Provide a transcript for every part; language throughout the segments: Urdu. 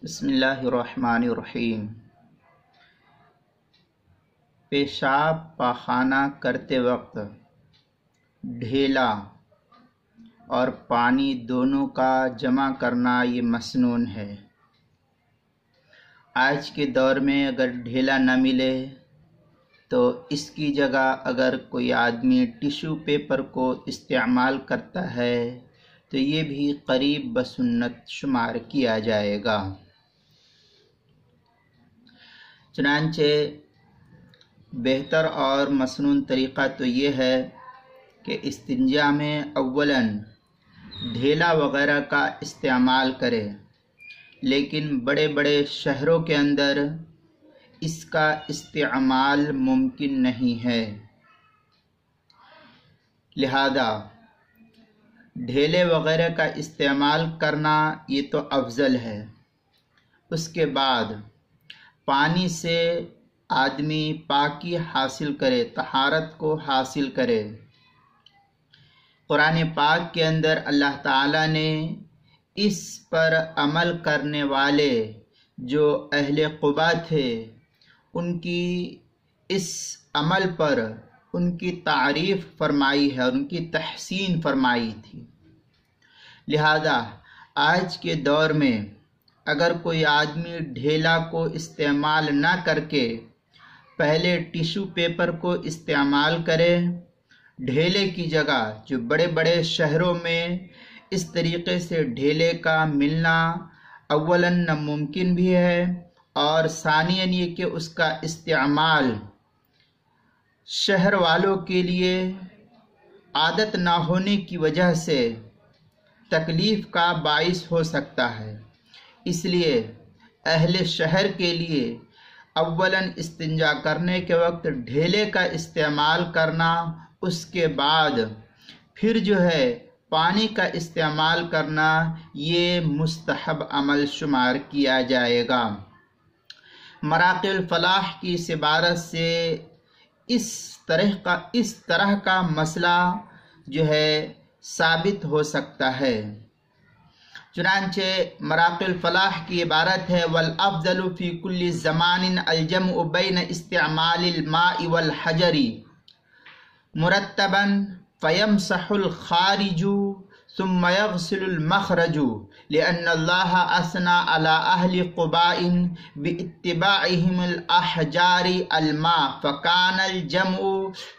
بسم اللہ الرحمن الرحیم۔ پیشاب پاخانہ کرتے وقت ڈھیلا اور پانی دونوں کا جمع کرنا یہ مسنون ہے۔ آج کے دور میں اگر ڈھیلا نہ ملے تو اس کی جگہ اگر کوئی آدمی ٹیشو پیپر کو استعمال کرتا ہے تو یہ بھی قریب بسنت شمار کیا جائے گا۔ چنانچہ بہتر اور مسنون طریقہ تو یہ ہے کہ استنجا میں اولاً ڈھیلا وغیرہ کا استعمال کرے، لیکن بڑے بڑے شہروں کے اندر اس کا استعمال ممکن نہیں ہے، لہذا ڈھیلے وغیرہ کا استعمال کرنا یہ تو افضل ہے۔ اس کے بعد پانی سے آدمی پاکی حاصل کرے، طہارت کو حاصل کرے۔ قرآن پاک کے اندر اللہ تعالیٰ نے اس پر عمل کرنے والے جو اہل قبا تھے ان کی اس عمل پر ان کی تعریف فرمائی ہے، ان کی تحسین فرمائی تھی۔ لہذا آج کے دور میں اگر کوئی آدمی ڈھیلا کو استعمال نہ کر کے پہلے ٹیشو پیپر کو استعمال کرے، ڈھیلے کی جگہ جو بڑے بڑے شہروں میں اس طریقے سے ڈھیلے کا ملنا اولاً ناممکن بھی ہے، اور ثانیاً یہ کہ اس کا استعمال شہر والوں کے لیے عادت نہ ہونے کی وجہ سے تکلیف کا باعث ہو سکتا ہے۔ اس لیے اہل شہر کے لیے اولاً استنجا کرنے کے وقت ڈھیلے کا استعمال کرنا، اس کے بعد پھر جو ہے پانی کا استعمال کرنا، یہ مستحب عمل شمار کیا جائے گا۔ مراقی الفلاح کی اس عبارت سے اس طرح کا مسئلہ جو ہے ثابت ہو سکتا ہے۔ چنانچہ مراقی الفلاح کی عبارت ہے والافضل فی کل زمان الجمع بین استعمال الماء والحجر مرتبا فیمسح الخارج ثم يغسل المخرج لأن الله أثنى على أهل قباء باتباعهم الأحجار الماء فكان الجمع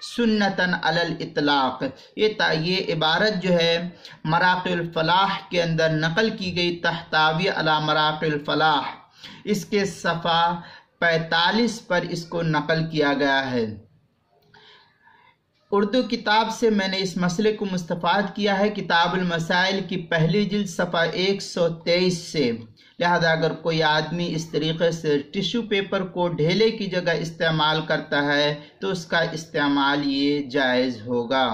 سنة على الإطلاق۔ یہ عبارت جو ہے مراقی الفلاح کے اندر نقل کی گئی، تحتوی علی مراقی الفلاح، اس کے صفحہ 45 پر اس کو نقل کیا گیا ہے۔ اردو کتاب سے میں نے اس مسئلے کو مستفاد کیا ہے کتاب المسائل کی پہلی جلد صفحہ 123 سے۔ لہذا اگر کوئی آدمی اس طریقے سے ٹیشو پیپر کو ڈھیلے کی جگہ استعمال کرتا ہے تو اس کا استعمال یہ جائز ہوگا۔